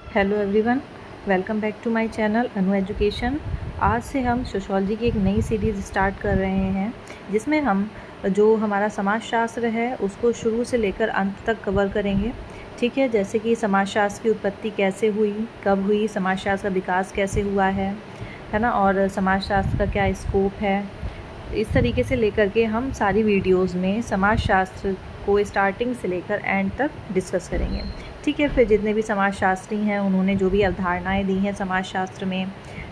Hello everyone, welcome back to my channel Anu education. आज से हम सोशोलॉजी की एक नई सीरीज़ स्टार्ट कर रहे हैं, जिसमें हम जो हमारा समाजशास्त्र है उसको शुरू से लेकर अंत तक कवर करेंगे। ठीक है, जैसे कि समाजशास्त्र की उत्पत्ति कैसे हुई, कब हुई, समाजशास्त्र का विकास कैसे हुआ है ना, और समाजशास्त्र का क्या स्कोप है। इस तरीके से लेकर के हम सारी वीडियोस में समाजशास्त्र को स्टार्टिंग से लेकर एंड तक डिस्कस करेंगे। ठीक है, फिर जितने भी समाजशास्त्री हैं उन्होंने जो भी अवधारणाएं दी हैं समाजशास्त्र में,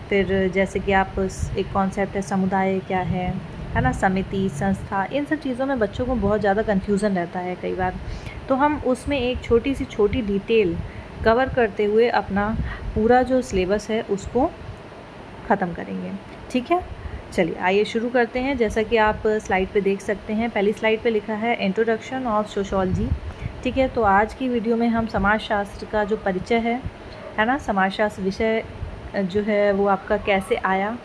फिर जैसे कि आप एक कॉन्सेप्ट है समुदाय क्या है ना, समिति, संस्था, इन सब चीज़ों में बच्चों को बहुत ज़्यादा कन्फ्यूज़न रहता है कई बार। तो हम उसमें एक छोटी सी छोटी डिटेल कवर करते हुए अपना पूरा जो सिलेबस है उसको ख़त्म करेंगे। ठीक है, चलिए आइए शुरू करते हैं। जैसा कि आप स्लाइड पे देख सकते हैं, पहली स्लाइड पे लिखा है इंट्रोडक्शन ऑफ सोशोलॉजी। ठीक है, तो आज की वीडियो में हम समाजशास्त्र का जो परिचय है ना, समाजशास्त्र विषय जो है वो आपका कैसे आया,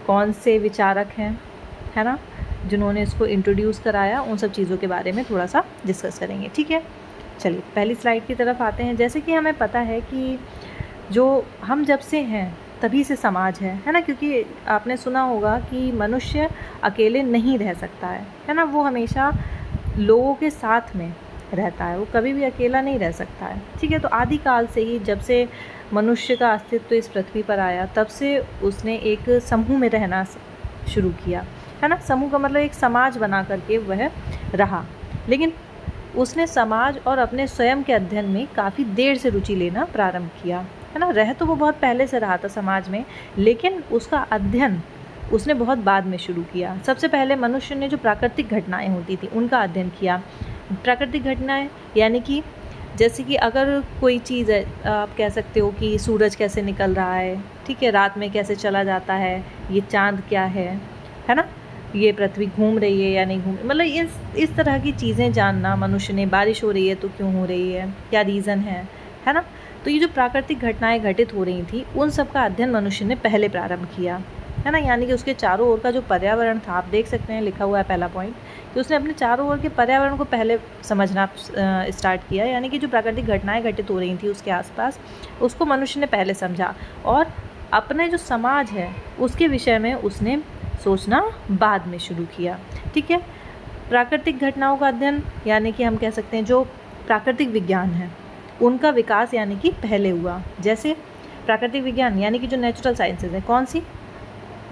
कौन से विचारक हैं, है ना, जिन्होंने इसको इंट्रोड्यूस कराया, उन सब चीज़ों के बारे में थोड़ा सा डिस्कस करेंगे। ठीक है, चलिए पहली स्लाइड की तरफ आते हैं। जैसे कि हमें पता है कि जो हम जब से हैं तभी से समाज है ना, क्योंकि आपने सुना होगा कि मनुष्य अकेले नहीं रह सकता है ना, वो हमेशा लोगों के साथ में रहता है, वो कभी भी अकेला नहीं रह सकता है। ठीक है, तो आदिकाल से ही जब से मनुष्य का अस्तित्व इस पृथ्वी पर आया तब से उसने एक समूह में रहना शुरू किया, है ना। समूह का मतलब एक समाज बना करके वह रहा, लेकिन उसने समाज और अपने स्वयं के अध्ययन में काफ़ी देर से रुचि लेना प्रारंभ किया, है ना। रह तो वो बहुत पहले से रहा था समाज में, लेकिन उसका अध्ययन उसने बहुत बाद में शुरू किया। सबसे पहले मनुष्य ने जो प्राकृतिक घटनाएं होती थी उनका अध्ययन किया। प्राकृतिक घटनाएं यानी कि जैसे कि अगर कोई चीज़ है, आप कह सकते हो कि सूरज कैसे निकल रहा है, ठीक है, रात में कैसे चला जाता है, ये चाँद क्या है ना, ये पृथ्वी घूम रही है या नहीं घूम, मतलब इस तरह की चीज़ें जानना मनुष्य ने। बारिश हो रही है तो क्यों हो रही है, क्या रीज़न है ना। तो ये जो प्राकृतिक घटनाएं घटित हो रही थी उन सब का अध्ययन मनुष्य ने पहले प्रारंभ किया, है ना। यानी कि उसके चारों ओर का जो पर्यावरण था, आप देख सकते हैं लिखा हुआ है पहला पॉइंट, कि उसने अपने चारों ओर के पर्यावरण को पहले समझना स्टार्ट किया। यानी कि जो प्राकृतिक घटनाएं घटित हो रही थी उसके आसपास, उसको मनुष्य ने पहले समझा, और अपने जो समाज है उसके विषय में उसने सोचना बाद में शुरू किया। ठीक है, प्राकृतिक घटनाओं का अध्ययन यानी कि हम कह सकते हैं जो प्राकृतिक विज्ञान है उनका विकास यानी कि पहले हुआ। जैसे प्राकृतिक विज्ञान यानी कि जो नेचुरल साइंसेज है, कौन सी,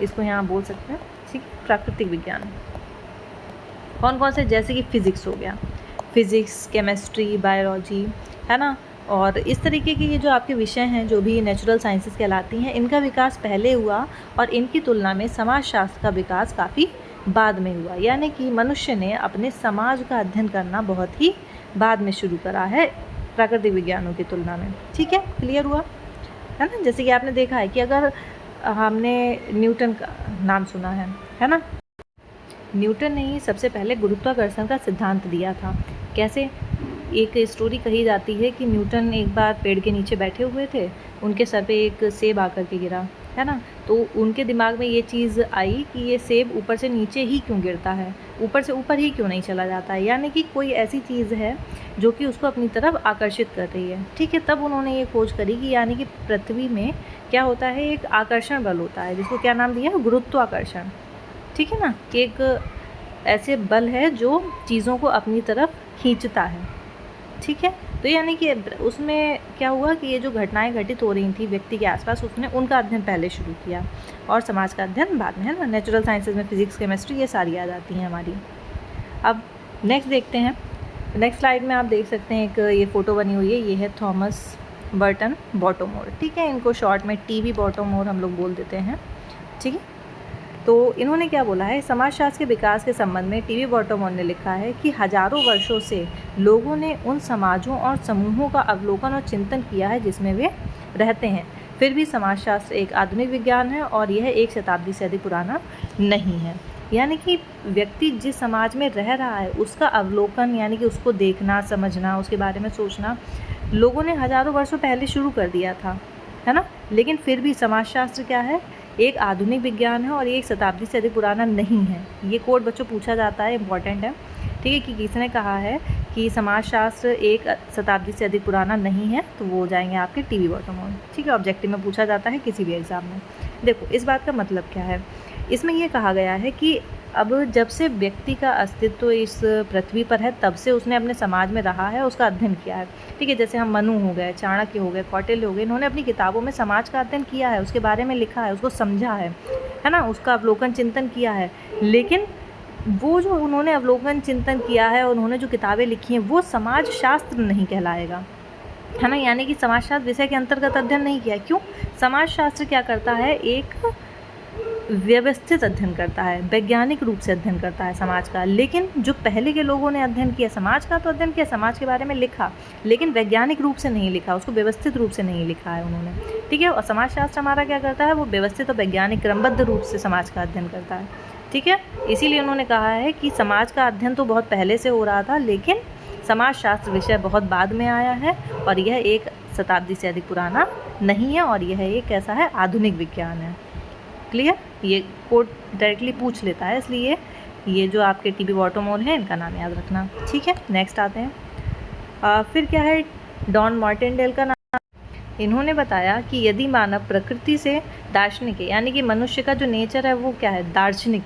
इसको यहाँ बोल सकते हैं, ठीक, प्राकृतिक विज्ञान कौन कौन से, जैसे कि फिज़िक्स हो गया, फिज़िक्स, केमिस्ट्री, बायोलॉजी, है ना। और इस तरीके के ये जो आपके विषय हैं जो भी नेचुरल साइंसेस कहलाती हैं, इनका विकास पहले हुआ और इनकी तुलना में समाजशास्त्र का विकास काफ़ी बाद में हुआ। यानी कि मनुष्य ने अपने समाज का अध्ययन करना बहुत ही बाद में शुरू करा है प्राकृतिक विज्ञानों की तुलना में। ठीक है, क्लियर हुआ, है ना। जैसे कि आपने देखा है कि अगर हमने न्यूटन का नाम सुना है ना, न्यूटन ने ही सबसे पहले गुरुत्वाकर्षण का सिद्धांत दिया था। कैसे, एक स्टोरी कही जाती है कि न्यूटन एक बार पेड़ के नीचे बैठे हुए थे, उनके सर पे एक सेब आकर के गिरा, है ना। तो उनके दिमाग में ये चीज़ आई कि ये सेब ऊपर से नीचे ही क्यों गिरता है, ऊपर से ऊपर ही क्यों नहीं चला जाता है, यानी कि कोई ऐसी चीज़ है जो कि उसको अपनी तरफ आकर्षित कर रही है। ठीक है, तब उन्होंने ये खोज करी कि यानी कि पृथ्वी में क्या होता है, एक आकर्षण बल होता है जिसको क्या नाम दिया, गुरुत्वाकर्षण। ठीक है ना, कि एक ऐसे बल है जो चीज़ों को अपनी तरफ खींचता है। ठीक है, तो यानी कि उसमें क्या हुआ कि ये जो घटनाएं घटित हो रही थी व्यक्ति के आसपास, उसने उनका अध्ययन पहले शुरू किया और समाज का अध्ययन बाद में, है ना। नेचुरल साइंसेज में फिजिक्स, केमिस्ट्री, ये सारी आ जाती हैं हमारी। अब नेक्स्ट देखते हैं। नेक्स्ट स्लाइड में आप देख सकते हैं एक ये फ़ोटो बनी हुई है, ये है थॉमस बर्टन बॉटोमोर। ठीक है, इनको शॉर्ट में टीवी बॉटोमोर हम लोग बोल देते हैं। ठीक है, तो इन्होंने क्या बोला है, समाजशास्त्र के विकास के संबंध में टीवी बॉटोमोर ने लिखा है कि हजारों वर्षों से लोगों ने उन समाजों और समूहों का अवलोकन और चिंतन किया है जिसमें वे रहते हैं। फिर भी समाजशास्त्र एक आधुनिक विज्ञान है और यह 1 शताब्दी से अधिक पुराना नहीं है। यानी कि व्यक्ति जिस समाज में रह रहा है उसका अवलोकन यानी कि उसको देखना, समझना, उसके बारे में सोचना लोगों ने हजारों वर्षों पहले शुरू कर दिया था, है ना। लेकिन फिर भी समाजशास्त्र क्या है, एक आधुनिक विज्ञान है और ये 1 शताब्दी से अधिक पुराना नहीं है। ये कोड बच्चों पूछा जाता है, इम्पॉर्टेंट है। ठीक है, कि किसने कहा है कि समाजशास्त्र एक शताब्दी से अधिक पुराना नहीं है, तो वो हो जाएंगे आपके टीवी बॉटम ऑन। ठीक है, ऑब्जेक्टिव में पूछा जाता है किसी भी एग्ज़ाम में। देखो इस बात का मतलब क्या है, इसमें ये कहा गया है कि अब जब से व्यक्ति का अस्तित्व इस पृथ्वी पर है तब से उसने अपने समाज में रहा है, उसका अध्ययन किया है। ठीक है, जैसे हम मनु हो गए, चाणक्य हो गए, कौटिल्य हो गए, इन्होंने अपनी किताबों में समाज का अध्ययन किया है, उसके बारे में लिखा है, उसको समझा है ना, उसका अवलोकन चिंतन किया है। लेकिन वो जो उन्होंने अवलोकन चिंतन किया है, उन्होंने जो किताबें लिखी हैं, वो समाज शास्त्र नहीं कहलाएगा, है ना। यानी कि समाजशास्त्र विषय के अंतर्गत अध्ययन नहीं किया है। क्यों? समाजशास्त्र क्या करता है, एक व्यवस्थित अध्ययन करता है, वैज्ञानिक रूप से अध्ययन करता है समाज का। लेकिन जो पहले के लोगों ने अध्ययन किया समाज का, तो अध्ययन किया, समाज के बारे में लिखा, लेकिन वैज्ञानिक रूप से नहीं लिखा, उसको व्यवस्थित रूप से नहीं लिखा है उन्होंने। ठीक है, और समाजशास्त्र हमारा क्या करता है, वो व्यवस्थित और वैज्ञानिक क्रमबद्ध रूप से समाज का अध्ययन करता है। ठीक है, इसीलिए उन्होंने कहा है कि समाज का अध्ययन तो बहुत पहले से हो रहा था, लेकिन समाजशास्त्र विषय बहुत बाद में आया है, और यह एक शताब्दी से अधिक पुराना नहीं है, और यह एक ऐसा है आधुनिक विज्ञान है। क्लियर? ये कोड डायरेक्टली पूछ लेता है, इसलिए ये जो आपके टीबी बॉटम है इनका नाम याद रखना। ठीक है, नेक्स्ट आते हैं। फिर क्या है, डॉन मार्टिनडेल का नाम। इन्होंने बताया कि यदि मानव प्रकृति से दार्शनिक है, यानी कि मनुष्य का जो नेचर है वो क्या है, दार्शनिक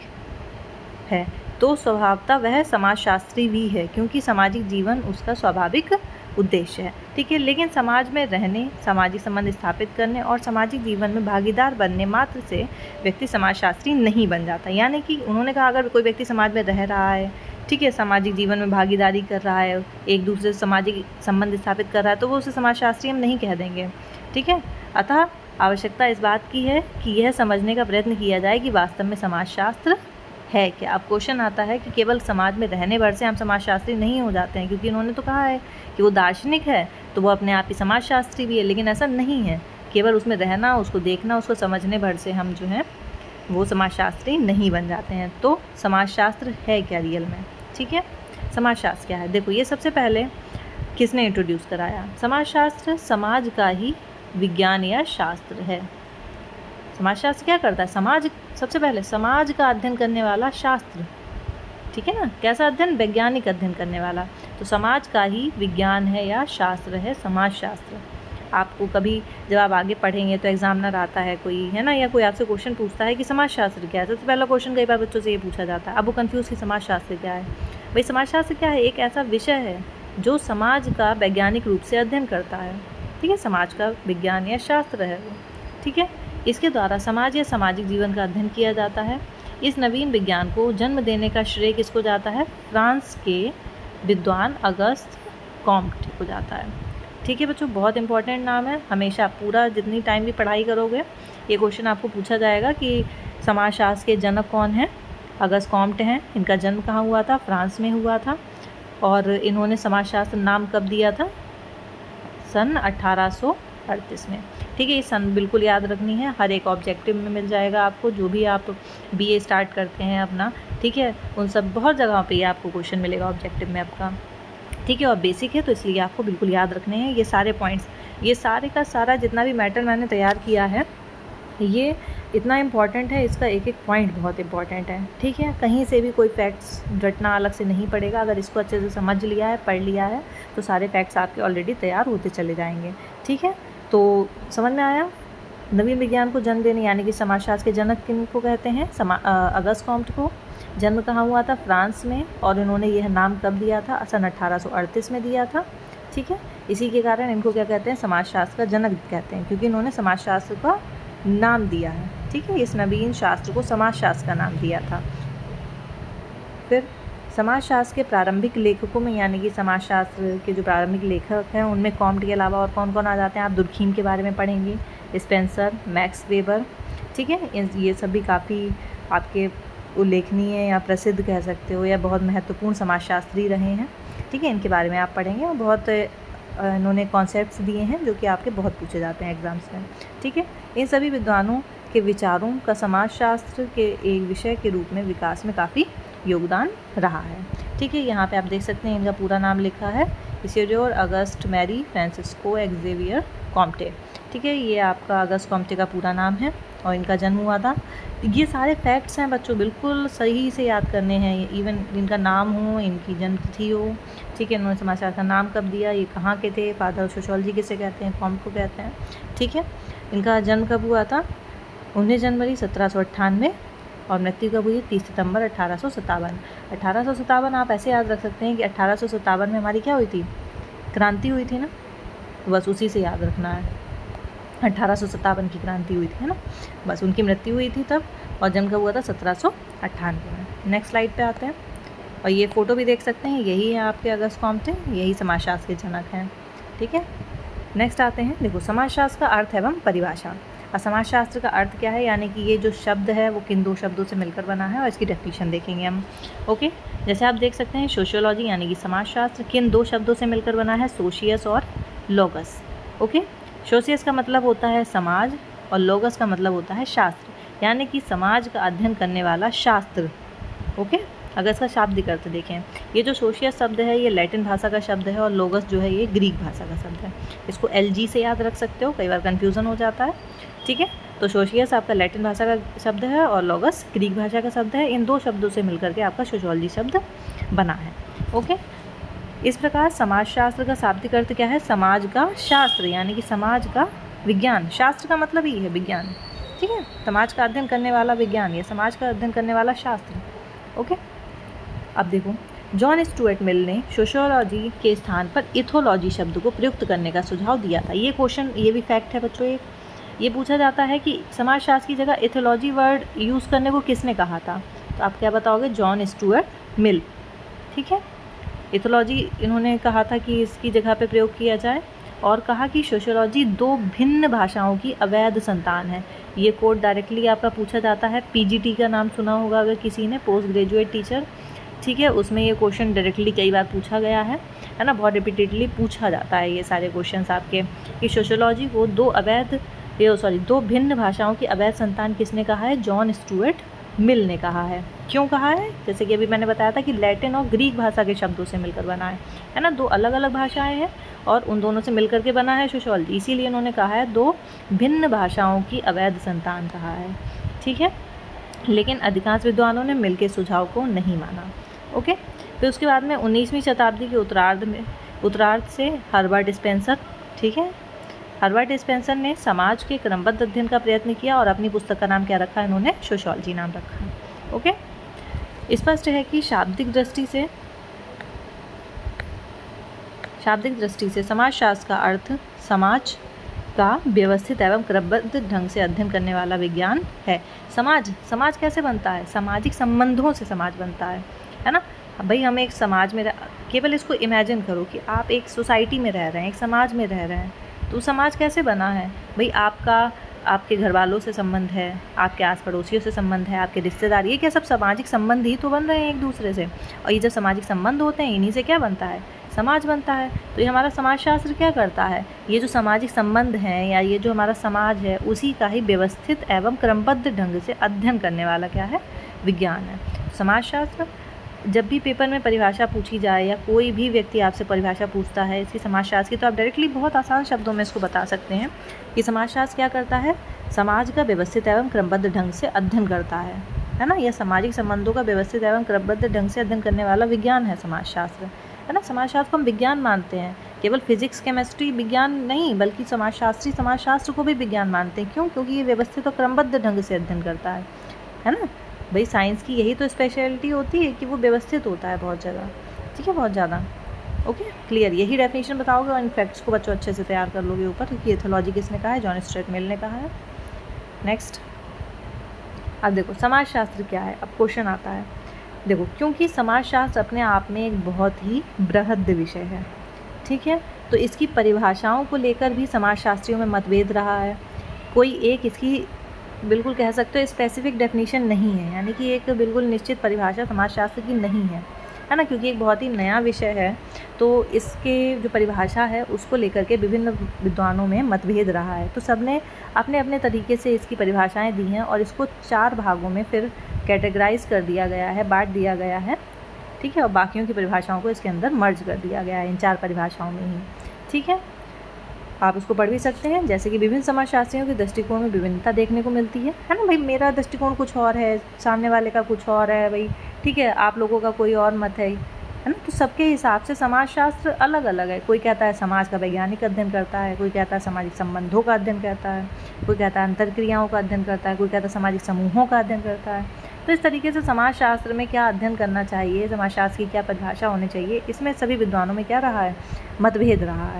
है, तो स्वभावतः वह समाजशास्त्री भी है, क्योंकि सामाजिक जीवन उसका स्वाभाविक उद्देश्य है। ठीक है, लेकिन समाज में रहने, सामाजिक संबंध स्थापित करने और सामाजिक जीवन में भागीदार बनने मात्र से व्यक्ति समाजशास्त्री नहीं बन जाता। यानी कि उन्होंने कहा अगर कोई व्यक्ति समाज में रह रहा है, ठीक है, सामाजिक जीवन में भागीदारी कर रहा है, एक दूसरे से सामाजिक संबंध स्थापित कर रहा है, तो वो उसे समाजशास्त्री हम नहीं कह देंगे। ठीक है, अतः आवश्यकता इस बात की है कि यह समझने का प्रयत्न किया जाए कि वास्तव में समाजशास्त्र है क्या। अब क्वेश्चन आता है कि केवल समाज में रहने भर से हम समाजशास्त्री नहीं हो जाते हैं, क्योंकि इन्होंने तो कहा है कि वो दार्शनिक है तो वो अपने आप ही समाजशास्त्री भी है, लेकिन ऐसा नहीं है। केवल उसमें रहना, उसको देखना, उसको समझने भर से हम जो हैं वो समाजशास्त्री नहीं बन जाते हैं। तो समाजशास्त्र है क्या रियल में? ठीक है, समाजशास्त्र क्या है, देखो ये सबसे पहले किसने इंट्रोड्यूस कराया। समाजशास्त्र समाज का ही विज्ञान या शास्त्र है। समाजशास्त्र क्या करता है, समाज, सबसे पहले समाज का अध्ययन करने वाला शास्त्र। ठीक है ना, कैसा अध्ययन, वैज्ञानिक अध्ययन करने वाला। तो समाज का ही विज्ञान है या शास्त्र है समाजशास्त्र। आपको कभी जब आप आगे पढ़ेंगे तो एग्जामिनर आता है कोई, है ना, या कोई आपसे क्वेश्चन पूछता है कि समाजशास्त्र क्या है, सबसे पहला क्वेश्चन कई बार बच्चों से ये पूछा जाता है। अब वो कन्फ्यूज़ कि समाजशास्त्र क्या है। भाई समाजशास्त्र क्या है, एक ऐसा विषय है जो समाज का वैज्ञानिक रूप से अध्ययन करता है। ठीक है, समाज का विज्ञान या शास्त्र है वो। ठीक है, इसके द्वारा समाज या सामाजिक जीवन का अध्ययन किया जाता है। इस नवीन विज्ञान को जन्म देने का श्रेय किसको जाता है, फ्रांस के विद्वान अगस्त कॉम्टे को जाता है। ठीक है बच्चों, बहुत इंपॉर्टेंट नाम है, हमेशा पूरा जितनी टाइम भी पढ़ाई करोगे ये क्वेश्चन आपको पूछा जाएगा कि समाजशास्त्र के जनक कौन हैं। अगस्त कॉम्टे हैं, इनका जन्म कहाँ हुआ था, फ्रांस में हुआ था, और इन्होंने समाजशास्त्र नाम कब दिया था, सन 1838 में। ठीक है, ये सन बिल्कुल याद रखनी है, हर एक ऑब्जेक्टिव में मिल जाएगा आपको, जो भी आप बीए स्टार्ट करते हैं अपना। ठीक है, उन सब बहुत जगहों पे ये आपको क्वेश्चन मिलेगा ऑब्जेक्टिव में आपका। ठीक है, और बेसिक है तो इसलिए आपको बिल्कुल याद रखने हैं ये सारे पॉइंट्स। ये सारे का सारा जितना भी मैटर मैंने तैयार किया है ये इतना इम्पॉर्टेंट है, इसका एक एक पॉइंट बहुत इम्पॉर्टेंट है। ठीक है, कहीं से भी कोई फैक्ट्स रटना अलग से नहीं पड़ेगा। अगर इसको अच्छे से समझ लिया है, पढ़ लिया है, तो सारे फैक्ट्स आपके ऑलरेडी तैयार होते चले जाएंगे। ठीक है, तो समझ में आया। नवीन विज्ञान को जन्म देने यानी कि समाजशास्त्र के जनक किनको कहते हैं, अगस्त कॉम्टे को। जन्म कहाँ हुआ था, फ्रांस में, और इन्होंने यह नाम कब दिया था, सन 1838 में दिया था। ठीक है, इसी के कारण इनको क्या कहते हैं, समाजशास्त्र का जनक कहते हैं, क्योंकि इन्होंने समाजशास्त्र का नाम दिया है। ठीक है, इस नवीन शास्त्र को समाजशास्त्र का नाम दिया था। फिर समाजशास्त्र के प्रारंभिक लेखकों में यानी कि समाजशास्त्र के जो प्रारंभिक लेखक हैं उनमें कॉम्टे के अलावा और कौन कौन आ जाते हैं, आप दुर्खीम के बारे में पढ़ेंगे, स्पेंसर, मैक्स वेबर। ठीक है, ये सभी काफ़ी आपके उल्लेखनीय या प्रसिद्ध कह सकते हो या बहुत महत्वपूर्ण समाजशास्त्री रहे हैं। ठीक है, इनके बारे में आप पढ़ेंगे, और बहुत इन्होंने कॉन्सेप्ट्स दिए हैं जो कि आपके बहुत पूछे जाते हैं एग्ज़ाम्स में। ठीक है, इन सभी विद्वानों के विचारों का समाजशास्त्र के एक विषय के रूप में विकास में काफ़ी योगदान रहा है। ठीक है, यहाँ पे आप देख सकते हैं इनका पूरा नाम लिखा है, Isidore Auguste Marie Francisco Xavier Comte. ठीक ठीक है, ये आपका अगस्त कॉम्टे का पूरा नाम है और इनका जन्म हुआ था। ये सारे फैक्ट्स हैं बच्चों, बिल्कुल सही से याद करने हैं, इवन इनका नाम हो, इनकी जन्म तिथि हो, ठीक है, इन्होंने समाजशास्त्र का नाम कब दिया, ये कहाँ के थे, फादर ऑफ सोशियोलॉजी किसे कहते हैं, कॉम्ट को कहते हैं, ठीक है। इनका जन्म कब हुआ था, 19 जनवरी 1798 और मृत्यु कब हुई, 30 सितंबर 1857। 1857 आप ऐसे याद रख सकते हैं कि 1857 में हमारी क्या हुई थी, क्रांति हुई थी ना, बस उसी से याद रखना है, 1857 की क्रांति हुई थी, है ना, बस उनकी मृत्यु हुई थी तब, और जन्म कब हुआ था, 1798 में। नेक्स्ट स्लाइड पे आते हैं, और ये फ़ोटो भी देख सकते हैं, यही है आपके अगस्त कॉम्टे, यही समाजशास्त्र के जनक हैं, ठीक है। नेक्स्ट आते हैं, देखो समाजशास्त्र का अर्थ एवं परिभाषा। और समाजशास्त्र का अर्थ क्या है, यानी कि ये जो शब्द है वो किन दो शब्दों से मिलकर बना है, और इसकी डेफिनेशन देखेंगे हम। ओके, जैसे आप देख सकते हैं सोशियोलॉजी यानी कि समाजशास्त्र किन दो शब्दों से मिलकर बना है, सोशियस और लोगस। ओके, सोशियस का मतलब होता है समाज और लोगस का मतलब होता है शास्त्र, यानी कि समाज का अध्ययन करने वाला शास्त्र। ओके, अगर इसका शाब्दिक अर्थ देखें, ये जो सोशियस शब्द है ये लैटिन भाषा का शब्द है और लोगस जो है ये ग्रीक भाषा का शब्द है। इसको LG से याद रख सकते हो, कई बार कन्फ्यूज़न हो जाता है, ठीक है। तो सोशियस आपका लैटिन भाषा का शब्द है और लोगस ग्रीक भाषा का शब्द है, इन दो शब्दों से मिलकर के आपका सोशियोलॉजी शब्द बना है। ओके, इस प्रकार समाजशास्त्र का शाब्दिक अर्थ क्या है, समाज का शास्त्र, यानी कि समाज का विज्ञान। शास्त्र का मतलब ही है विज्ञान, ठीक है, समाज का अध्ययन करने वाला विज्ञान या समाज का अध्ययन करने वाला शास्त्र। ओके, अब देखो, जॉन स्टुअर्ट मिल ने सोशियोलॉजी के स्थान पर इथोलॉजी शब्द को प्रयुक्त करने का सुझाव दिया था। ये क्वेश्चन, ये भी फैक्ट है बच्चों, ये पूछा जाता है कि समाजशास्त्र की जगह इथोलॉजी वर्ड यूज़ करने को किसने कहा था, तो आप क्या बताओगे, जॉन स्टुअर्ट मिल, ठीक है। इथोलॉजी इन्होंने कहा था कि इसकी जगह पे प्रयोग किया जाए, और कहा कि सोशियोलॉजी दो भिन्न भाषाओं की अवैध संतान है। ये कोड डायरेक्टली आपका पूछा जाता है, PGT का नाम सुना होगा अगर किसी ने, पोस्ट ग्रेजुएट टीचर, ठीक है, उसमें ये क्वेश्चन डायरेक्टली कई बार पूछा गया है ना, बहुत रिपीटेडली पूछा जाता है ये सारे क्वेश्चंस आपके, कि सोशियोलॉजी को दो भिन्न भाषाओं की अवैध संतान किसने कहा है, जॉन स्टुअर्ट मिल ने कहा है। क्यों कहा है, जैसे कि अभी मैंने बताया था कि लैटिन और ग्रीक भाषा के शब्दों से मिलकर बना है ना, दो अलग अलग भाषाएं हैं और उन दोनों से मिलकर के बना है सोशियोलॉजी, इसीलिए इन्होंने कहा है दो भिन्न भाषाओं की अवैध संतान कहा है, ठीक है। लेकिन अधिकांश विद्वानों ने मिल के सुझाव को नहीं माना। ओके, फिर उसके बाद में 19वीं शताब्दी के उत्तरार्ध से हर्बर्ट स्पेंसर, ठीक है, हर्बर्ट स्पेंसर ने समाज के क्रमबद्ध अध्ययन का प्रयत्न किया और अपनी पुस्तक का नाम क्या रखा, इन्होंने सोशियोलॉजी नाम रखा है। ओके, स्पष्ट है कि शाब्दिक दृष्टि से समाजशास्त्र का अर्थ समाज का व्यवस्थित एवं क्रमबद्ध ढंग से अध्ययन करने वाला विज्ञान है। समाज कैसे बनता है, सामाजिक संबंधों से समाज बनता है ना। भाई हम एक समाज में केवल इसको इमेजिन करो कि आप एक सोसाइटी में रह रहे हैं, एक समाज में रह रहे हैं, तो समाज कैसे बना है, भाई आपके घर वालों से संबंध है, आपके आस पड़ोसियों से संबंध है, आपके रिश्तेदार, ये क्या सब सामाजिक संबंध ही तो बन रहे हैं एक दूसरे से, और ये जब सामाजिक संबंध होते हैं इन्हीं से क्या बनता है, समाज बनता है। तो ये हमारा समाजशास्त्र क्या करता है, ये जो सामाजिक संबंध हैं या ये जो हमारा समाज है उसी का ही व्यवस्थित एवं क्रमबद्ध ढंग से अध्ययन करने वाला क्या है, विज्ञान है समाजशास्त्र। जब भी पेपर में परिभाषा पूछी जाए या कोई भी व्यक्ति आपसे परिभाषा पूछता है इसकी समाजशास्त्र की, तो आप डायरेक्टली बहुत आसान शब्दों में इसको बता सकते हैं कि समाजशास्त्र क्या करता है, समाज का व्यवस्थित एवं क्रमबद्ध ढंग से अध्ययन करता है ना। यह सामाजिक संबंधों का व्यवस्थित एवं क्रमबद्ध ढंग से अध्ययन करने वाला विज्ञान है समाजशास्त्र, है ना। समाजशास्त्र को हम विज्ञान मानते हैं, केवल फिजिक्स केमिस्ट्री विज्ञान नहीं बल्कि समाजशास्त्र को भी विज्ञान मानते हैं। क्यों, क्योंकि ये व्यवस्थित और क्रमबद्ध ढंग से अध्ययन करता है ना। भाई साइंस की यही तो स्पेशलिटी होती है कि वो व्यवस्थित होता है बहुत ज़्यादा, ठीक है, बहुत ज़्यादा। ओके, क्लियर, यही डेफिनेशन बताओगे और इन फैक्ट्स को बच्चों अच्छे से तैयार कर लोगे ऊपर, क्योंकि एथोलॉजी किसने कहा है, जॉन स्टुअर्ट मिल ने कहा है। नेक्स्ट, अब देखो समाजशास्त्र क्या है, अब क्वेश्चन आता है। देखो, क्योंकि समाजशास्त्र अपने आप में एक बहुत ही बृहद विषय है, ठीक है, तो इसकी परिभाषाओं को लेकर भी समाजशास्त्रियों में मतभेद रहा है। कोई एक इसकी बिल्कुल कह सकते हो स्पेसिफिक डेफिनेशन नहीं है, यानी कि एक बिल्कुल निश्चित परिभाषा समाजशास्त्र की नहीं है ना, क्योंकि एक बहुत ही नया विषय है। तो इसके जो परिभाषा है उसको लेकर के विभिन्न विद्वानों में मतभेद रहा है। तो सबने अपने अपने तरीके से इसकी परिभाषाएं दी हैं और इसको 4 भागों में फिर कैटेगराइज कर दिया गया है, बांट दिया गया है, ठीक है, और बाकियों की परिभाषाओं को इसके अंदर मर्ज कर दिया गया है इन 4 परिभाषाओं में ही, ठीक है। आप उसको पढ़ भी सकते हैं। जैसे कि विभिन्न समाजशास्त्रियों के दृष्टिकोण में विभिन्नता देखने को मिलती है ना भाई। मेरा दृष्टिकोण कुछ और है, सामने वाले का कुछ और है भाई, ठीक है, आप लोगों का कोई और मत है ना। तो सबके हिसाब से समाजशास्त्र अलग अलग है। कोई कहता है समाज का वैज्ञानिक अध्ययन करता है, कोई कहता है सामाजिक संबंधों का अध्ययन करता है, कोई कहता है अंतरक्रियाओं का अध्ययन करता है, कोई कहता है सामाजिक समूहों का अध्ययन करता है। तो इस तरीके से समाजशास्त्र में क्या अध्ययन करना चाहिए, समाजशास्त्र की क्या परिभाषा होनी चाहिए, इसमें सभी विद्वानों में क्या रहा है, मतभेद रहा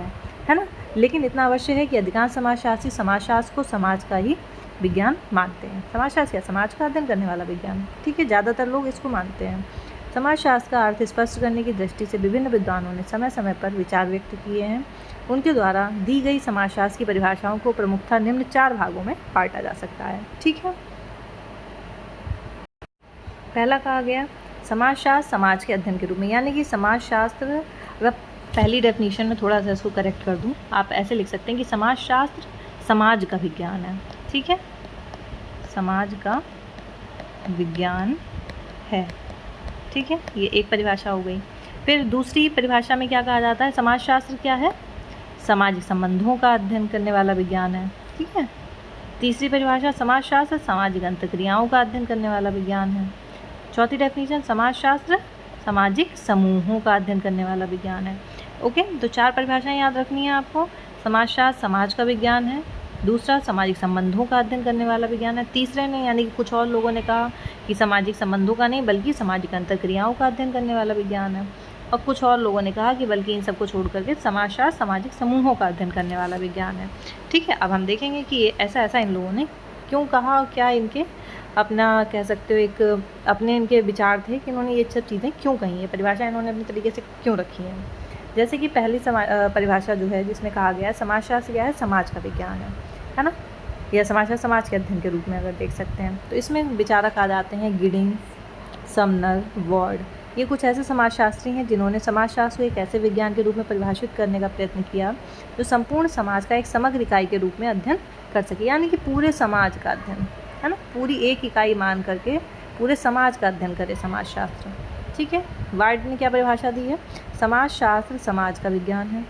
है ना। लेकिन इतना अवश्य है कि अधिकांश समाजशास्त्री समाजशास्त्र को समाज का ही विज्ञान मानते हैं। समाजशास्त्र क्या, समाज का अध्ययन करने वाला विज्ञान, ठीक है, ज़्यादातर लोग इसको मानते हैं। समाजशास्त्र का अर्थ स्पष्ट करने की दृष्टि से विभिन्न विद्वानों ने समय समय पर विचार व्यक्त किए हैं। उनके द्वारा दी गई समाजशास्त्र की परिभाषाओं को प्रमुखतः निम्न 4 भागों में बांटा जा सकता है, ठीक है। पहला कहा गया समाजशास्त्र समाज के अध्ययन के रूप में, यानी कि समाजशास्त्र, अगर पहली डेफिनेशन में थोड़ा सा इसको करेक्ट कर दूं, आप ऐसे लिख सकते हैं कि समाजशास्त्र समाज का विज्ञान है, ठीक है, समाज का विज्ञान है, ठीक है। ये एक परिभाषा हो गई। फिर दूसरी परिभाषा में क्या कहा जाता है, समाजशास्त्र क्या है, सामाजिक संबंधों का अध्ययन करने वाला विज्ञान है, ठीक है। तीसरी परिभाषा समाजशास्त्र सामाजिक अंतर्क्रियाओं का अध्ययन करने वाला विज्ञान है। चौथी डेफिनेशन समाजशास्त्र सामाजिक समूहों का अध्ययन करने वाला विज्ञान है। ओके, तो 4 परिभाषाएं याद रखनी है आपको। समाजशास्त्र समाज का विज्ञान है, दूसरा सामाजिक संबंधों का अध्ययन करने वाला विज्ञान है, तीसरे ने यानी कि कुछ और लोगों ने कहा कि सामाजिक संबंधों का नहीं बल्कि सामाजिक अंतर्क्रियाओं का अध्ययन करने वाला विज्ञान है, और कुछ और लोगों ने कहा कि बल्कि इन सबको छोड़ करके समाजशास्त्र सामाजिक समूहों का अध्ययन करने वाला विज्ञान है, ठीक है। अब हम देखेंगे कि ये ऐसा इन लोगों ने क्यों कहा, क्या इनके अपना कह सकते हो एक अपने इनके विचार थे कि इन्होंने ये सब चीज़ें क्यों कही, ये परिभाषा इन्होंने अपने तरीके से क्यों रखी है। जैसे कि पहली परिभाषा जो है जिसमें कहा गया है समाजशास्त्र क्या है, समाज का विज्ञान है ना, यह समाजशास्त्र समाज के अध्ययन के रूप में अगर देख सकते हैं तो इसमें विचारक आ जाते हैं गिडिंग, समनर, वॉर्ड। ये कुछ ऐसे समाजशास्त्री हैं जिन्होंने समाजशास्त्र को एक ऐसे विज्ञान के रूप में परिभाषित करने का प्रयत्न किया जो संपूर्ण समाज का एक समग्र इकाई के रूप में अध्ययन कर सके, यानी कि पूरे समाज का अध्ययन, है ना, पूरी एक इकाई मान करके पूरे समाज का अध्ययन करे समाजशास्त्र, ठीक है। वार्ड ने क्या परिभाषा दी है, समाजशास्त्र समाज का विज्ञान है।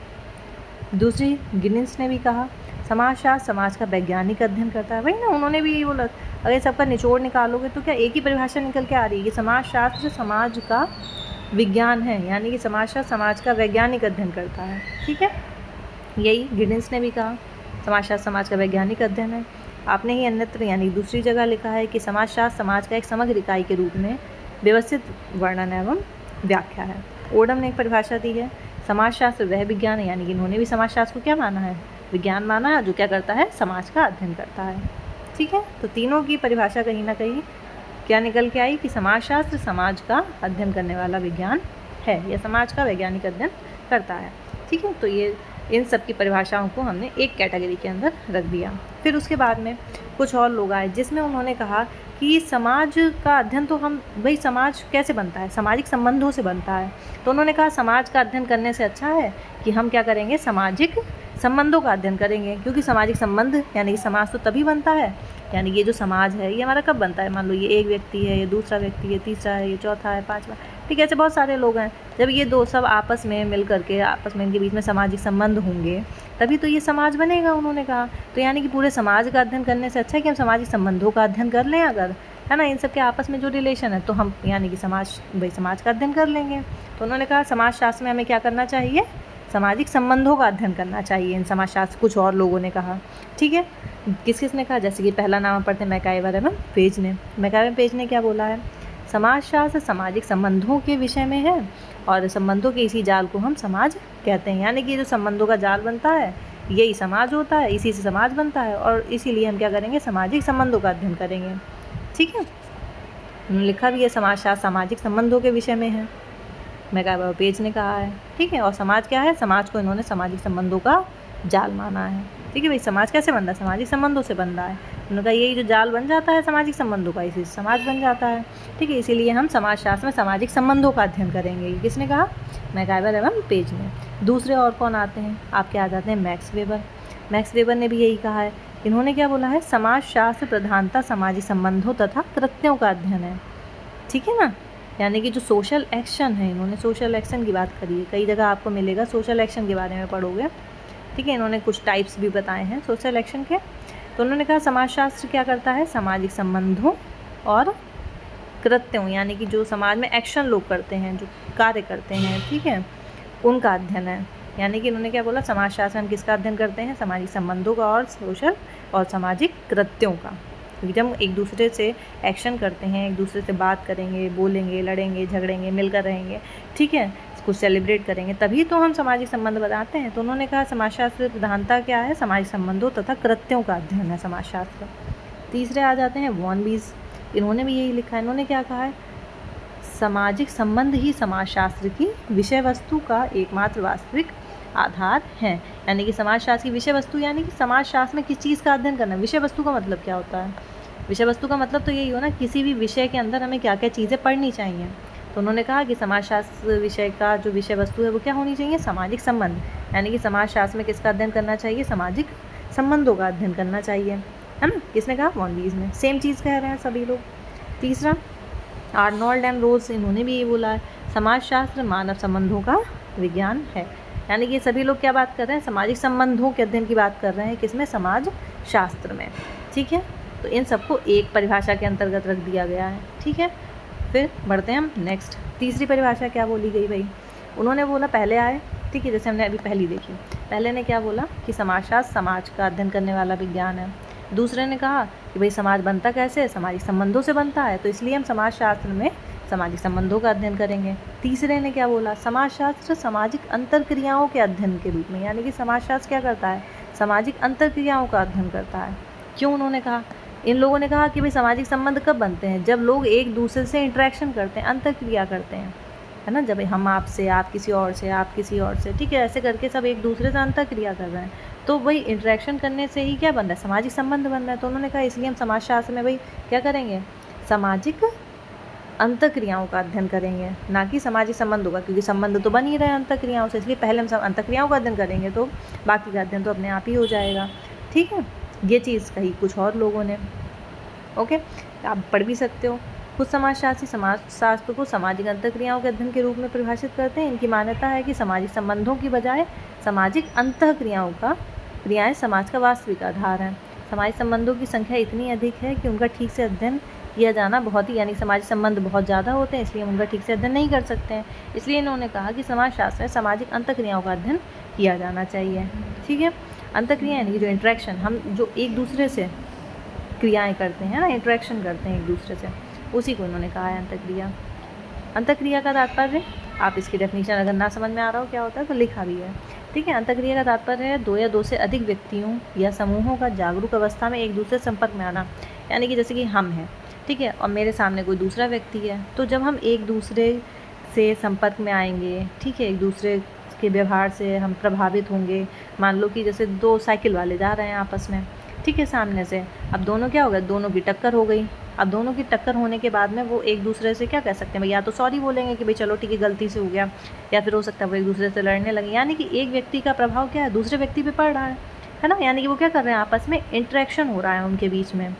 दूसरी गिनिंस ने भी कहा समाजशास्त्र समाज का वैज्ञानिक अध्ययन करता है। वही ना, उन्होंने भी ये बोला, अगर सबका निचोड़ निकालोगे तो क्या एक ही परिभाषा निकल के आ रही है कि समाजशास्त्र समाज का विज्ञान है, यानी कि समाजशास्त्र समाज का वैज्ञानिक अध्ययन करता है, ठीक है। यही गिडिंस ने भी कहा समाजशास्त्र समाज का वैज्ञानिक अध्ययन है। आपने ही अन्यत्र यानी दूसरी जगह लिखा है कि समाजशास्त्र समाज का एक समग्र इकाई के रूप में व्यवस्थित वर्णन एवं व्याख्या है। ओडम ने एक परिभाषा दी है समाजशास्त्र वह विज्ञान है, यानी कि इन्होंने भी समाजशास्त्र को क्या माना है, विज्ञान माना है, जो क्या करता है, समाज का अध्ययन करता है, ठीक है। तो तीनों की परिभाषा कहीं ना कहीं क्या निकल के आई कि समाजशास्त्र समाज का अध्ययन करने वाला विज्ञान है, यह समाज का वैज्ञानिक अध्ययन करता है, ठीक है। तो ये इन सब की परिभाषाओं को हमने एक कैटेगरी के अंदर रख दिया। फिर उसके बाद में कुछ और लोग आए जिसमें उन्होंने कहा कि समाज का अध्ययन तो हम भाई समाज कैसे बनता है, सामाजिक संबंधों से बनता है। तो उन्होंने कहा समाज का अध्ययन करने से अच्छा है कि हम क्या करेंगे, सामाजिक संबंधों का अध्ययन करेंगे, क्योंकि सामाजिक संबंध यानी कि समाज तो तभी बनता है, यानी ये जो समाज है ये हमारा कब बनता है, मान लो ये एक व्यक्ति है, ये दूसरा व्यक्ति है, तीसरा है, ये चौथा है, पांचवा, ठीक है, ऐसे बहुत सारे लोग हैं। जब ये दो सब आपस में मिल करके आपस में इनके बीच में सामाजिक संबंध होंगे तभी तो ये समाज बनेगा, उन्होंने कहा। तो यानी कि पूरे समाज का अध्ययन करने से अच्छा है कि हम सामाजिक संबंधों का अध्ययन कर लें, अगर है ना, इन सब के आपस में जो रिलेशन है तो हम यानी कि समाज का अध्ययन कर लेंगे। तो उन्होंने कहा समाजशास्त्र में हमें क्या करना चाहिए, सामाजिक संबंधों का अध्ययन करना चाहिए इन समाजशास्त्र, कुछ और लोगों ने कहा, ठीक है। किस किस ने कहा, जैसे कि पहला नाम पढ़ते मैकाइवर एवं पेज ने। मैकाइवर पेज ने क्या बोला है, समाजशास्त्र सामाजिक संबंधों के विषय में है और संबंधों के इसी जाल को हम समाज कहते हैं, यानी कि जो संबंधों का जाल बनता है यही समाज होता है, इसी से समाज बनता है और इसीलिए हम क्या करेंगे, सामाजिक संबंधों का अध्ययन करेंगे, ठीक है। लिखा भी है समाजशास्त्र सामाजिक संबंधों के विषय में है, मैकाइवर पेज ने कहा है, ठीक है। और समाज क्या है, समाज को इन्होंने सामाजिक संबंधों का जाल माना है, ठीक है। भाई समाज कैसे बन रहा है, सामाजिक संबंधों से बन रहा है। उन्होंने कहा यही जो जाल बन जाता है सामाजिक संबंधों का, इसी से समाज बन जाता है, ठीक है। इसीलिए हम समाजशास्त्र में सामाजिक संबंधों का अध्ययन करेंगे। किसने कहा, मैकाइवर एवं पेज ने। दूसरे और कौन आते हैं, आपके आ जाते हैं मैक्स वेबर। मैक्स वेबर ने भी यही कहा है। इन्होंने क्या बोला है, समाजशास्त्र प्रधानता सामाजिक संबंधों तथा कृत्यों का अध्ययन है, ठीक है ना, यानी कि जो सोशल एक्शन है, इन्होंने सोशल एक्शन की बात करी है, कई जगह आपको मिलेगा सोशल एक्शन के बारे में पढ़ोगे, ठीक है, इन्होंने कुछ टाइप्स भी बताए हैं सोशल एक्शन के। तो उन्होंने कहा समाजशास्त्र क्या करता है, सामाजिक संबंधों और कृत्यों, यानी कि जो समाज में एक्शन लोग करते हैं, जो कार्य करते हैं, ठीक है, उनका अध्ययन है। यानी कि इन्होंने क्या बोला, समाजशास्त्र हम किसका अध्ययन करते हैं, सामाजिक संबंधों का और सोशल और सामाजिक कृत्यों का। क्योंकि जब एक दूसरे से एक्शन करते हैं, एक दूसरे से बात करेंगे, बोलेंगे, लड़ेंगे, झगड़ेंगे, मिलकर रहेंगे, ठीक है, कुछ सेलिब्रेट करेंगे, तभी तो हम सामाजिक संबंध बनाते हैं। तो उन्होंने कहा समाजशास्त्र की प्रधानता क्या है, सामाजिक संबंधों तथा कृत्यों का अध्ययन है समाजशास्त्र। तीसरे आ जाते हैं वॉन बीज, इन्होंने भी यही लिखा है। इन्होंने क्या कहा है, सामाजिक संबंध ही समाजशास्त्र की विषय वस्तु का एकमात्र वास्तविक आधार है। यानी कि समाजशास्त्र की विषय वस्तु, यानी कि समाजशास्त्र में किस चीज़ का अध्ययन करना है। विषय वस्तु का मतलब क्या होता है, विषय वस्तु का मतलब तो यही हो ना, किसी भी विषय के अंदर हमें क्या क्या चीज़ें पढ़नी चाहिए। तो उन्होंने कहा कि समाजशास्त्र विषय का जो विषय वस्तु है वो क्या होनी चाहिए, सामाजिक संबंध। यानी कि समाजशास्त्र में किसका अध्ययन करना चाहिए, सामाजिक संबंधों का अध्ययन करना चाहिए, है ना। किसने कहा, वॉन बीज ने। सेम चीज़ कह रहे हैं सभी लोग। तीसरा आर्नोल्ड एंड रोज, इन्होंने भी ये बोला है, समाजशास्त्र मानव संबंधों का विज्ञान है। यानी कि सभी लोग क्या बात कर रहे हैं, सामाजिक संबंधों के अध्ययन की बात कर रहे हैं, किसमें, समाज शास्त्र में, ठीक है। तो इन सबको एक परिभाषा के अंतर्गत रख दिया गया है, ठीक है। फिर बढ़ते हैं हम नेक्स्ट। तीसरी परिभाषा क्या बोली गई भाई, उन्होंने बोला, पहले आए, ठीक है, जैसे हमने अभी पहली देखी, पहले ने क्या बोला कि समाजशास्त्र समाज का अध्ययन करने वाला विज्ञान है। दूसरे ने कहा कि भाई समाज बनता कैसे है, सामाजिक संबंधों से बनता है, तो इसलिए हम समाजशास्त्र में सामाजिक संबंधों का अध्ययन करेंगे। तीसरे ने क्या बोला, समाजशास्त्र सामाजिक अंतरक्रियाओं के अध्ययन के रूप में, यानी कि समाजशास्त्र क्या करता है, सामाजिक अंतरक्रियाओं का अध्ययन करता है। क्यों उन्होंने कहा, इन लोगों ने कहा कि भाई सामाजिक संबंध कब बनते हैं, जब लोग एक दूसरे से इंटरेक्शन करते हैं, अंतरक्रिया करते हैं, है ना। जब हम आपसे, आप किसी और से, आप किसी और से, ठीक है, ऐसे करके सब एक दूसरे से अंतरक्रिया कर रहे हैं, तो वही इंटरेक्शन करने से ही क्या बन रहा है, सामाजिक संबंध बन रहा है। तो उन्होंने कहा इसलिए हम समाजशास्त्र में भाई क्या करेंगे, सामाजिक अंतरक्रियाओं का अध्ययन करेंगे, ना कि सामाजिक संबंधों का, क्योंकि संबंध तो बन ही रहे हैं अंतरक्रियाओं से, इसलिए पहले हम अंतरक्रियाओं का अध्ययन करेंगे, तो बाकी का अध्ययन तो अपने आप ही हो जाएगा, ठीक है। ये चीज़ कही कुछ और लोगों ने, ओके, आप पढ़ भी सकते हो। कुछ समाजशास्त्री समाजशास्त्र को सामाजिक अंतरक्रियाओं के अध्ययन के रूप में परिभाषित करते हैं। इनकी मान्यता है कि सामाजिक संबंधों की बजाय सामाजिक अंतःक्रियाओं का क्रियाएं समाज का वास्तविक आधार हैं। सामाजिक संबंधों की संख्या इतनी अधिक है कि उनका ठीक से अध्ययन किया जाना बहुत ही, यानी सामाजिक संबंध बहुत ज़्यादा होते हैं, इसलिए हम उनका ठीक से अध्ययन नहीं कर सकते हैं। इसलिए इन्होंने कहा कि समाजशास्त्र में सामाजिक अंतःक्रियाओं का अध्ययन किया जाना चाहिए, ठीक है। अंतःक्रिया यानी कि जो इंटरेक्शन, हम जो एक दूसरे से क्रियाएं करते हैं ना, इंटरेक्शन करते हैं एक दूसरे से, उसी को इन्होंने कहा है अंतःक्रिया। अंतःक्रिया का तात्पर्य, आप इसकी डेफिनेशन अगर ना समझ में आ रहा हो क्या होता है तो लिखा भी है, ठीक है। अंतःक्रिया का तात्पर्य है दो या दो से अधिक व्यक्तियों या समूहों का जागरूक अवस्था में एक दूसरे संपर्क में आना। यानी कि जैसे कि हम हैं, ठीक है, और मेरे सामने कोई दूसरा व्यक्ति है, तो जब हम एक दूसरे से संपर्क में आएंगे, ठीक है, एक दूसरे के व्यवहार से हम प्रभावित होंगे। मान लो कि जैसे दो साइकिल वाले जा रहे हैं आपस में, ठीक है, सामने से, अब दोनों क्या हो गए, दोनों की टक्कर हो गई। अब दोनों की टक्कर होने के बाद में वो एक दूसरे से क्या कह सकते हैं भाई, या तो सॉरी बोलेंगे कि भाई चलो ठीक है गलती से हो गया, या फिर हो सकता है वो एक दूसरे से लड़ने लगे। यानी कि एक व्यक्ति का प्रभाव क्या है, दूसरे व्यक्ति पे पड़ रहा है ना। यानी कि वो क्या कर रहे हैं, आपस में इंटरेक्शन हो रहा है उनके बीच में।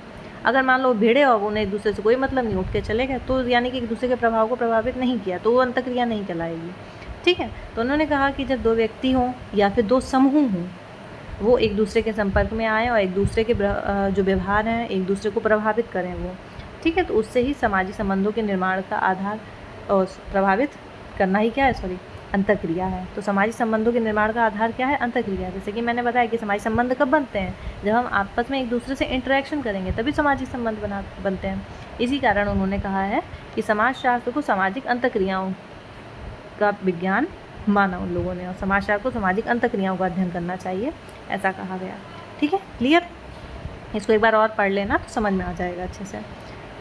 अगर मान लो भिड़े और उन्हें एक दूसरे से कोई मतलब नहीं, उठ के चले गए, तो यानी कि एक दूसरे के प्रभाव को प्रभावित नहीं किया, तो वो अंतःक्रिया नहीं कहलाएगी, ठीक है। तो उन्होंने कहा कि जब दो व्यक्ति हों या फिर दो समूह हों, वो एक दूसरे के संपर्क में आएँ और एक दूसरे के जो व्यवहार हैं एक दूसरे को प्रभावित करें वो, ठीक है, तो उससे ही सामाजिक संबंधों के निर्माण का आधार और प्रभावित करना ही क्या है, सॉरी, अंतःक्रिया है। तो सामाजिक संबंधों के निर्माण का आधार क्या है, अंतःक्रिया। जैसे कि मैंने बताया कि सामाजिक संबंध कब बनते हैं, जब हम आपस में एक दूसरे से इंटरेक्शन करेंगे तभी सामाजिक संबंध बनते हैं। इसी कारण उन्होंने कहा है कि समाजशास्त्र को सामाजिक अंतःक्रियाओं का विज्ञान माना उन लोगों ने, और समाजशास्त्र को सामाजिक अंतःक्रियाओं का अध्ययन करना चाहिए, ऐसा कहा गया, ठीक है। क्लियर, इसको एक बार और पढ़ लेना तो समझ में आ जाएगा अच्छे से,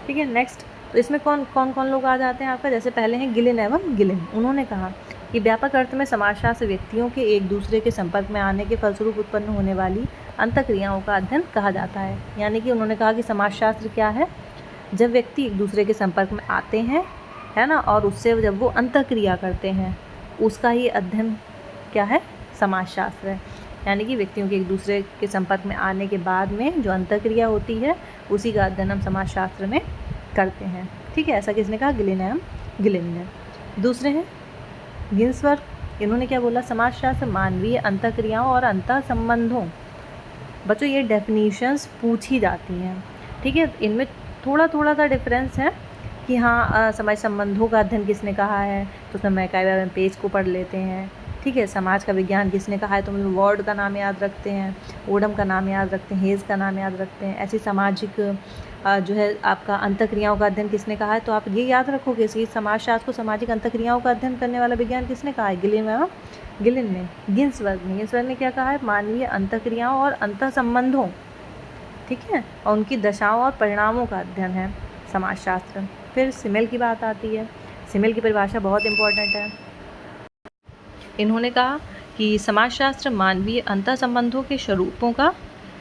ठीक है। नेक्स्ट, तो इसमें कौन कौन लोग आ जाते हैं आपका, जैसे पहले हैं गिलिन एवं गिलिन। उन्होंने कहा कि व्यापक अर्थ में समाजशास्त्र व्यक्तियों के एक दूसरे के संपर्क में आने के फलस्वरूप उत्पन्न होने वाली अंतःक्रियाओं का अध्ययन कहा जाता है। यानी कि उन्होंने कहा कि समाजशास्त्र क्या है, जब व्यक्ति एक दूसरे के संपर्क में आते हैं, है ना, और उससे जब वो अंतःक्रिया करते हैं, उसका ही अध्ययन क्या है, समाजशास्त्र है। यानी कि व्यक्तियों के एक दूसरे के संपर्क में आने के बाद में जो अंतःक्रिया होती है, उसी का अध्ययन हम समाजशास्त्र में करते हैं, ठीक है। ऐसा किसने कहा, गिलिन एवं गिलिन ने। दूसरे हैं गिन्सबर्ग इन्होंने क्या बोला, समाजशास्त्र मानवीय अंतःक्रियाओं और अंतः संबंधों। बच्चों ये डेफिनीशंस पूछी जाती हैं, ठीक है। इनमें थोड़ा थोड़ा सा डिफरेंस है कि हाँ समाज संबंधों का अध्ययन किसने कहा है, तो उसमें मैकाइवर में पेज को पढ़ लेते हैं, ठीक है। समाज का विज्ञान किसने कहा है, तो मतलब वार्ड का नाम याद रखते हैं, ओडम का नाम याद रखते हैं, हेज का नाम याद रखते हैं। ऐसी सामाजिक जो है आपका अंतःक्रियाओं का अध्ययन किसने कहा है, तो आप ये याद रखोगे कि समाजशास्त्र को सामाजिक अंतःक्रियाओं का अध्ययन करने वाला विज्ञान किसने कहा है, गिन्सबर्ग ने क्या कहा है, मानवीय अंतःक्रियाओं और अंतः संबंधों, ठीक है, और उनकी दशाओं और परिणामों का अध्ययन है समाजशास्त्र। फिर सिमेल की बात आती है। सिमेल की परिभाषा बहुत इंपॉर्टेंट है। इन्होंने कहा कि समाजशास्त्र मानवीय अंतः संबंधों के स्वरूपों का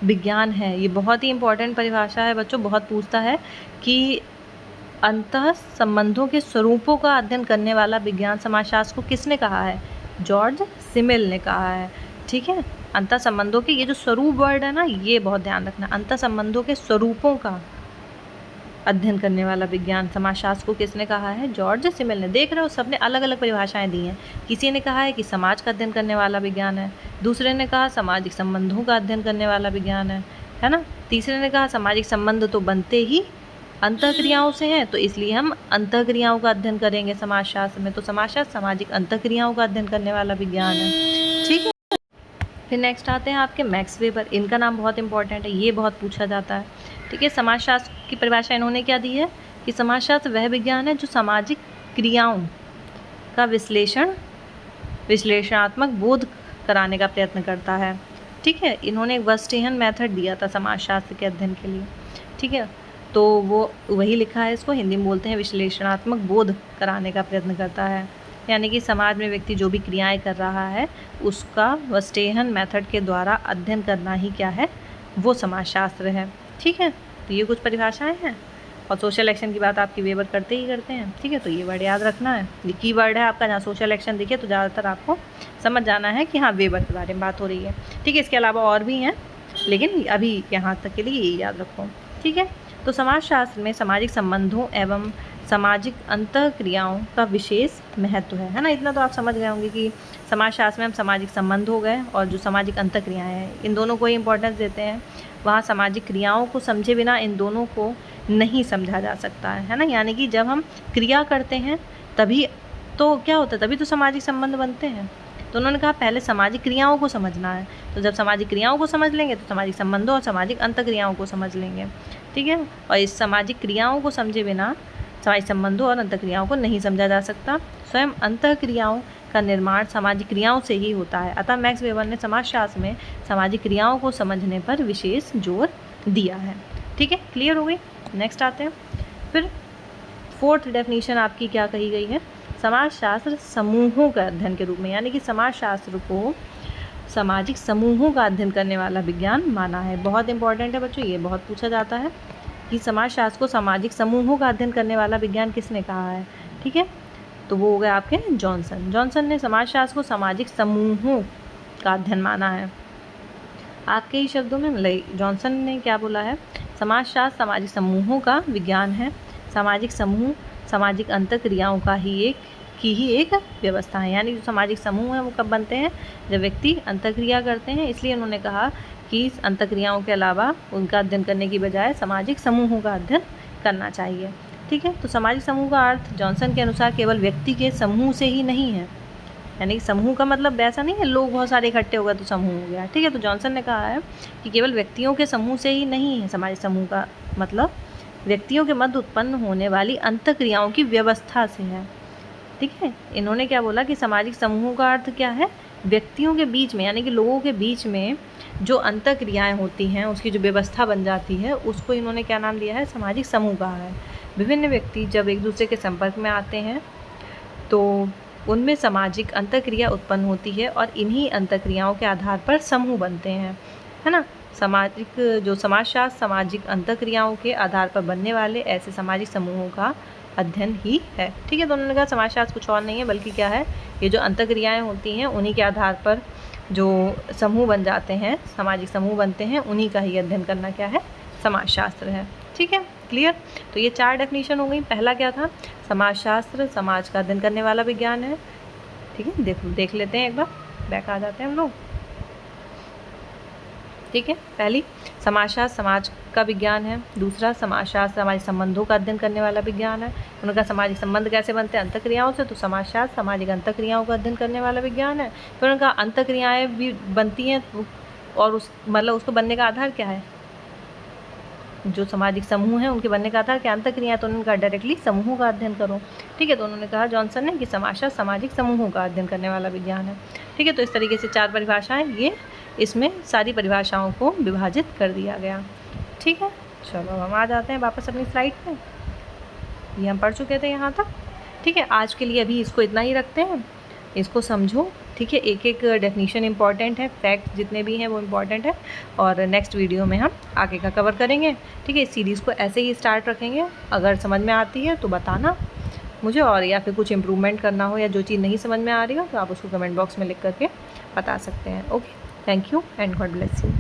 विज्ञान है। ये बहुत ही इंपॉर्टेंट परिभाषा है बच्चों, बहुत पूछता है कि अंतः संबंधों के स्वरूपों का अध्ययन करने वाला विज्ञान समाजशास्त्र को किसने कहा है, जॉर्ज सिमेल ने कहा है, ठीक है। अंतः संबंधों के ये जो स्वरूप वर्ड है ना, ये बहुत ध्यान रखना, अंतः संबंधों के स्वरूपों का अध्ययन करने वाला विज्ञान समाजशास्त्र को किसने कहा है, जॉर्ज सिमेल ने। देख रहे हो सबने अलग अलग परिभाषाएं दी हैं। किसी ने कहा है कि समाज का अध्ययन करने वाला विज्ञान है, दूसरे ने कहा सामाजिक संबंधों का अध्ययन करने वाला विज्ञान है ना। तीसरे ने कहा सामाजिक संबंध तो बनते ही अंतःक्रियाओं से हैं, तो इसलिए हम अंतःक्रियाओं का अध्ययन करेंगे समाजशास्त्र में। तो समाजशास्त्र सामाजिक अंतःक्रियाओं का अध्ययन करने वाला विज्ञान है, ठीक है। फिर नेक्स्ट आते हैं आपके मैक्स वेबर। इनका नाम बहुत इंपॉर्टेंट है, ये बहुत पूछा जाता है, ठीक है। समाजशास्त्र की परिभाषा इन्होंने क्या दी है कि समाजशास्त्र वह विज्ञान है जो सामाजिक क्रियाओं का विश्लेषणात्मक बोध कराने का प्रयत्न करता है, ठीक है। इन्होंने एक वर्स्टेहन मेथड दिया था समाजशास्त्र के अध्ययन के लिए, ठीक है। तो वो वही लिखा है, इसको हिंदी में बोलते हैं विश्लेषणात्मक बोध कराने का प्रयत्न करता है, यानी कि समाज में व्यक्ति जो भी क्रियाएं कर रहा है उसका वर्स्टेहन मेथड के द्वारा अध्ययन करना ही क्या है, वो समाजशास्त्र है, ठीक है। तो ये कुछ परिभाषाएं हैं। और सोशल एक्शन की बात आपकी वेबर करते ही करते हैं, ठीक है। तो ये वर्ड याद रखना है, ये की वर्ड है आपका, जहाँ सोशल एक्शन दिखे तो ज़्यादातर आपको समझ जाना है कि हाँ वेबर के बारे में बात हो रही है, ठीक है। इसके अलावा और भी हैं, लेकिन अभी यहाँ तक के लिए यही याद रखो, ठीक है। तो समाजशास्त्र में सामाजिक संबंधों एवं सामाजिक अंतःक्रियाओं का विशेष महत्व है ना। इतना तो आप समझ गए होंगे कि समाजशास्त्र में हम सामाजिक संबंध हो गए और जो सामाजिक अंतःक्रियाएं हैं, इन दोनों को ही इंपॉर्टेंस देते हैं। वहाँ सामाजिक क्रियाओं को समझे बिना इन दोनों को नहीं समझा जा सकता है ना। यानी कि जब हम क्रिया करते हैं तभी तो क्या होता है, तभी तो सामाजिक संबंध बनते हैं। तो उन्होंने कहा पहले सामाजिक क्रियाओं को समझना है, तो जब सामाजिक क्रियाओं को समझ लेंगे तो सामाजिक संबंधों और सामाजिक अंतःक्रियाओं को समझ लेंगे, ठीक है। और इस सामाजिक क्रियाओं को समझे बिना सामाजिक संबंधों और अंतःक्रियाओं को नहीं समझा जा सकता। स्वयं अंतःक्रियाओं का निर्माण सामाजिक क्रियाओं से ही होता है। अतः मैक्स वेबर ने समाजशास्त्र में सामाजिक क्रियाओं को समझने पर विशेष जोर दिया है, ठीक है। क्लियर हो गई। नेक्स्ट आते हैं। फिर फोर्थ डेफिनेशन आपकी क्या कही गई है, समाजशास्त्र समूहों का अध्ययन के रूप में, यानी कि समाजशास्त्र को सामाजिक समूहों का अध्ययन करने वाला विज्ञान माना है। बहुत इंपॉर्टेंट है बच्चों, ये बहुत पूछा जाता है कि समाजशास्त्र को सामाजिक समूहों का अध्ययन करने वाला विज्ञान किसने कहा है, ठीक है। तो वो हो गए आपके जॉनसन ने समाजशास्त्र को सामाजिक समूहों का अध्ययन माना है। आपके ही शब्दों में जॉनसन ने क्या बोला है, समाजशास्त्र सामाजिक समूहों का विज्ञान है। सामाजिक समूह सामाजिक अंतःक्रियाओं का ही एक व्यवस्था है। यानी जो सामाजिक समूह हैं वो कब बनते हैं, जब व्यक्ति अंतःक्रिया करते हैं। इसलिए उन्होंने कहा कि अंतःक्रियाओं के अलावा उनका अध्ययन करने की बजाय सामाजिक समूहों का अध्ययन करना चाहिए, ठीक है। तो सामाजिक समूह का अर्थ जॉनसन के अनुसार केवल व्यक्ति के समूह से ही नहीं है, यानी समूह का मतलब वैसा नहीं है लोग बहुत सारे इकट्ठे हो गए तो समूह हो गया, ठीक है। तो जॉनसन ने कहा है कि केवल व्यक्तियों के समूह से ही नहीं है, सामाजिक समूह का मतलब व्यक्तियों के मध्य उत्पन्न होने वाली अंतःक्रियाओं की व्यवस्था से है, ठीक है। इन्होंने क्या बोला कि सामाजिक समूहों का अर्थ क्या है, व्यक्तियों के बीच में यानी कि लोगों के बीच में जो अंतःक्रियाएं होती हैं उसकी जो व्यवस्था बन जाती है उसको इन्होंने क्या नाम दिया है, सामाजिक समूह कहा है। विभिन्न व्यक्ति जब एक दूसरे के संपर्क में आते हैं तो उनमें सामाजिक अंतःक्रिया उत्पन्न होती है और इन्हीं अंतःक्रियाओं के आधार पर समूह बनते हैं, है ना। समाजशास्त्र सामाजिक अंतःक्रियाओं के आधार पर बनने वाले ऐसे सामाजिक समूहों का अध्ययन ही है, ठीक है। तो उन्होंने कहा समाजशास्त्र कुछ और नहीं है बल्कि क्या है, ये जो अंतःक्रियाएं होती हैं उन्हीं के आधार पर जो समूह बन जाते हैं, सामाजिक समूह बनते हैं, उन्हीं का ही अध्ययन करना क्या है, समाजशास्त्र है, ठीक है। क्लियर। तो ये 4 डेफिनेशन हो गई। पहला क्या था, समाजशास्त्र समाज का अध्ययन करने वाला विज्ञान है। ठीक है, देख लेते हैं एक बार, बैक आ जाते हैं हम लोग। ठीक है, पहली समाजशास्त्र समाज का विज्ञान है, दूसरा समाजशास्त्र सामाजिक संबंधों का अध्ययन करने वाला विज्ञान है। उनका सामाजिक संबंध कैसे बनते हैं अंतःक्रियाओं से, तो समाजशास्त्र सामाजिक अंतःक्रियाओं का अध्ययन करने वाला विज्ञान है। फिर उनका अंतःक्रियाएँ भी बनती हैं और उस मतलब उसको बनने का आधार क्या है, जो सामाजिक समूह हैं उनके बनने का आधार क्या, अंतःक्रिया, तो उन्होंने कहा डायरेक्टली समूहों का अध्ययन करो। ठीक है, तो उन्होंने कहा जॉनसन ने कि समाजशास्त्र सामाजिक समूहों का अध्ययन करने वाला विज्ञान है। ठीक है, तो इस तरीके से 4 परिभाषाएं, ये इसमें सारी परिभाषाओं को विभाजित कर दिया गया। ठीक है, चलो हम आ जाते हैं वापस अपनी स्लाइड पे। ये हम पढ़ चुके थे यहाँ तक। ठीक है, आज के लिए अभी इसको इतना ही रखते हैं, इसको समझो। ठीक है, एक एक डेफिनीशन इम्पॉर्टेंट है, फैक्ट जितने भी हैं वो इम्पॉर्टेंट है, और नेक्स्ट वीडियो में हम आगे का कवर करेंगे। ठीक है, इस सीरीज़ को ऐसे ही स्टार्ट रखेंगे, अगर समझ में आती है तो बताना मुझे, और या फिर कुछ इम्प्रूवमेंट करना हो या जो चीज़ नहीं समझ में आ रही हो तो आप उसको कमेंट बॉक्स में लिख करके बता सकते हैं। Okay, thank you and God bless you.